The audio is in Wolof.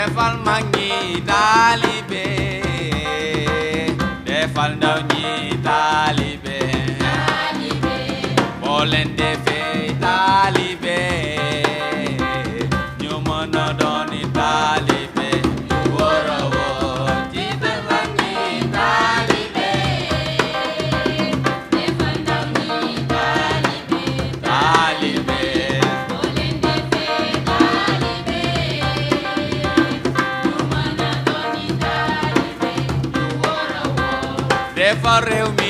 defal mag ñi taalibe defal ndaw ñi taalibe boo leen defee taalibe ñu mën a dooni taalibe wóor a wóor jiital mag ñi taalibe defal ndaw ñi taalibe taalibe boo leen defee taalibe ñu mën a dooni taalibe wóor a wóor defal réew mi